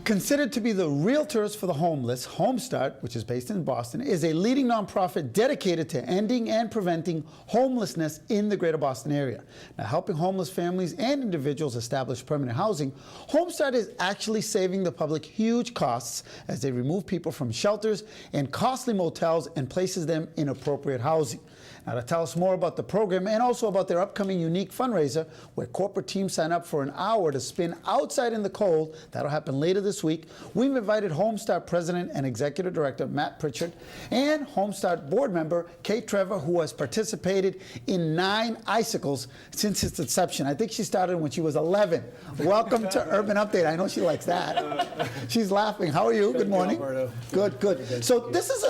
Considered to be the realtors for the homeless, Homestart, which is based in Boston, is a leading nonprofit dedicated to ending and preventing homelessness in the greater Boston area. Now, helping homeless families and individuals establish permanent housing, Homestart is actually saving the public huge costs as they remove people from shelters and costly motels and places them in appropriate housing. Now, to tell us more about the program and also about their upcoming unique fundraiser, where corporate teams sign up for an hour to spin outside in the cold, that'll happen later this week, we've invited Homestart President and Executive Director Matt Pritchard and Homestart Board Member Kate Trevor, who has participated in 9 icicles since its inception. I think she started when she was 11. Welcome to Urban Update. I know she likes that. She's laughing. How are you? Good morning. Alberto. Good. So this is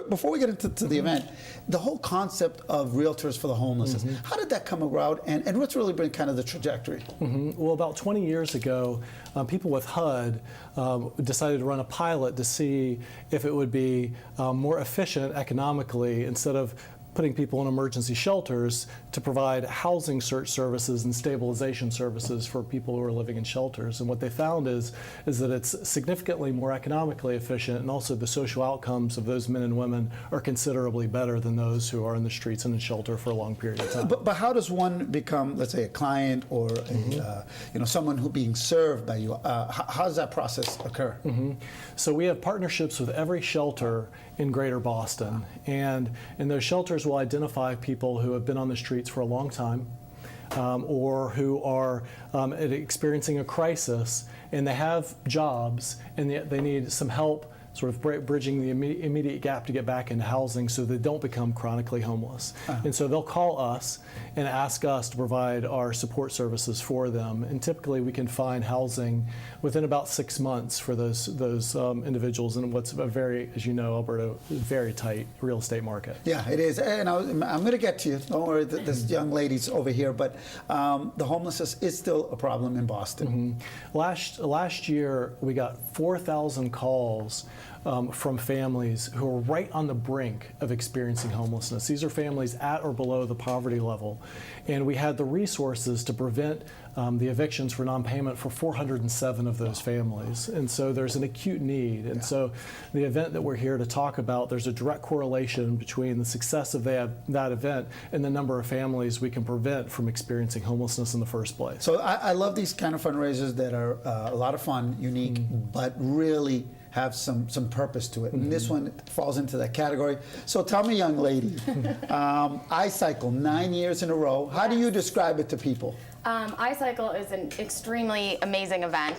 before we get into the event, the whole concept of realtors for the homeless. How did that come about, and what's really been kind of the trajectory? Well, about 20 years ago, people with HUD decided to run a pilot to see if it would be more efficient economically, instead of putting people in emergency shelters, to provide housing search services and stabilization services for people who are living in shelters. And what they found is that it's significantly more economically efficient, and also the social outcomes of those men and women are considerably better than those who are in the streets and in shelter for a long period of time. But how does one become, let's say, a client or someone who being served by you? How does that process occur? So we have partnerships with every shelter in Greater Boston, and in those shelters we'll identify people who have been on the streets for a long time, or who are experiencing a crisis, and they have jobs and they need some help sort of bridging the immediate gap to get back into housing so they don't become chronically homeless. And so they'll call us and ask us to provide our support services for them. And typically we can find housing within about 6 months for those individuals in what's a very, as you know, Alberto, very tight real estate market. Yeah, it is. And I'm going to get to you. Don't worry, this young lady's over here. But the homelessness is still a problem in Boston. Last year, we got 4,000 calls from families who are right on the brink of experiencing homelessness. These are families at or below the poverty level. And we had the resources to prevent the evictions for non-payment for 407 of those families. And so there's an acute need. And so the event that we're here to talk about, there's a direct correlation between the success of that event and the number of families we can prevent from experiencing homelessness in the first place. So I love these kind of fundraisers that are a lot of fun, unique, but really have some purpose to it. And this one falls into that category. So tell me, young lady, iCycle 9 years in a row. How do you describe it to people? iCycle is an extremely amazing event.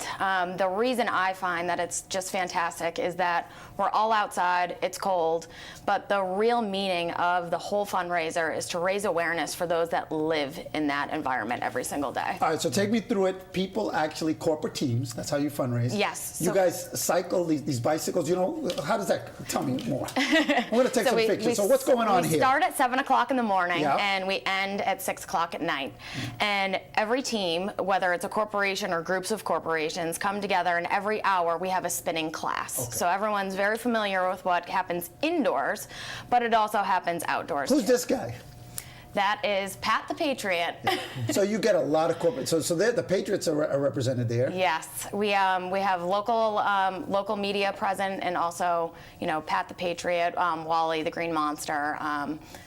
The reason I find that it's just fantastic is that we're all outside, it's cold, but the real meaning of the whole fundraiser is to raise awareness for those that live in that environment every single day. All right, so take me through it. People actually, corporate teams, that's how you fundraise. Yes. You guys cycle these bicycles, how does that, tell me more. I'm going to take some pictures. So what's going on here? We start at 7 o'clock in the morning, Yeah. and we end at 6 o'clock at night. And every team, whether it's a corporation or groups of corporations, come together, and every hour we have a spinning class. Okay. So everyone's very familiar with what happens indoors, but it also happens outdoors. Who's too. this guy? That is Pat the Patriot. So you get a lot of corporate. So the Patriots are represented there. Yes, we have local media present, and also Pat the Patriot, Wally the Green Monster.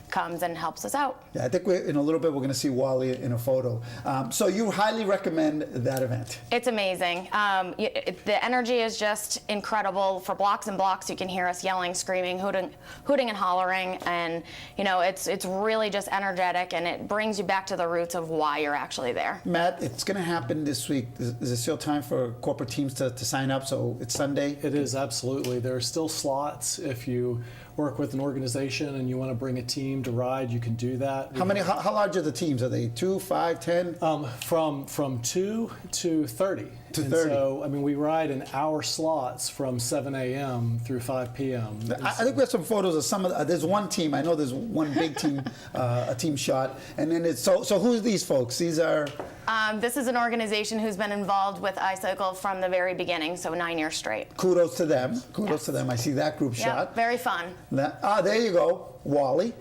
Comes and helps us out. Yeah, I think in a little bit we're going to see Wally in a photo. So you highly recommend that event? It's amazing. The energy is just incredible. For blocks and blocks, you can hear us yelling, screaming, hooting and hollering, and it's really just energetic, and it brings you back to the roots of why you're actually there. Matt, it's going to happen this week. Is there still time for corporate teams to sign up? So it's Sunday? It is, absolutely. There are still slots. If you work with an organization and you want to bring a team to ride, you can do that. How large are the teams? Are they 2, 5, 10? From 2 to 30. To and 30. So, we ride in hour slots from 7 a.m. through 5 p.m. I think we have some photos of some of there's one team. I know there's one big team, a team shot. And then it's, so who are these folks? These are... This is an organization who's been involved with iCycle from the very beginning, so 9 years straight. Kudos to them. Kudos to them. I see that group shot. Very fun. There you go. Wally.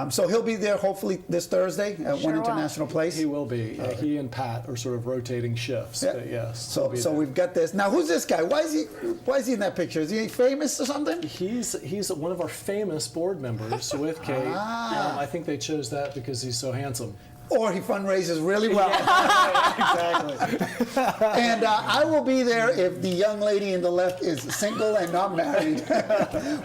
So he'll be there hopefully this Thursday at Sure One will. International Place. He will be. He and Pat are sort of rotating shifts. Yeah. But yes. So he'll be so there. we've got this. Now who's this guy? Why is he in that picture? Is he famous or something? He's one of our famous board members with Kate. I think they chose that because he's so handsome. Or he fundraises really well. Exactly. And I will be there if the young lady in the left is single and not married.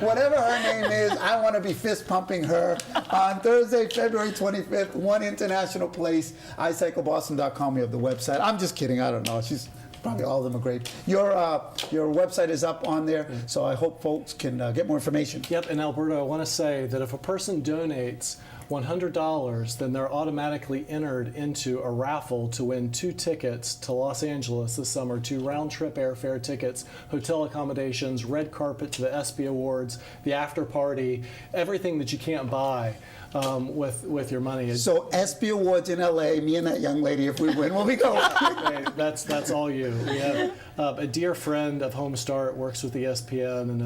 Whatever her name is, I want to be fist pumping her on Thursday, February 25th, One International Place, iCycleBoston.com. We have the website. I'm just kidding. I don't know. She's probably all of them are great. Your website is up on there, so I hope folks can get more information. Yep, and Alberto, I want to say that if a person donates $100, then they're automatically entered into a raffle to win 2 tickets to Los Angeles this summer, 2 round-trip airfare tickets, hotel accommodations, red carpet to the ESPY Awards, the after party, everything that you can't buy with your money. So ESPY Awards in LA, me and that young lady, if we win, we'll be going. Hey, that's all you. We have a dear friend of Homestart, works with ESPN and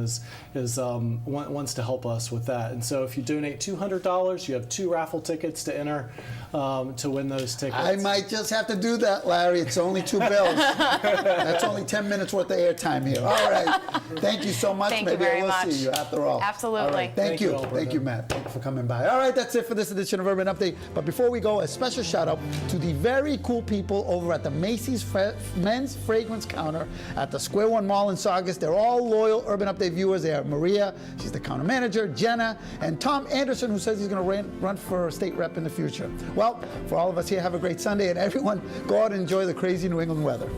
wants to help us with that. And so if you donate $200, you have 2 raffle tickets to enter to win those tickets. I might just have to do that, Larry. It's only 2 bills. That's only 10 minutes worth of airtime here. All right. Thank you so much. Thank you Maybe very I will much. see you after all. Absolutely. All right. Thank you. Alberto. Thank you, Matt. Thank you for coming by. All right. That's it for this edition of Urban Update. But before we go, a special shout out to the very cool people over at the Macy's Men's Fragrance Counter at the Square One Mall in Saugus. They're all loyal Urban Update viewers. They are Maria, she's the counter manager, Jenna, and Tom Anderson, who says he's going to run for state rep in the future. Well, for all of us here, have a great Sunday, and everyone go out and enjoy the crazy New England weather.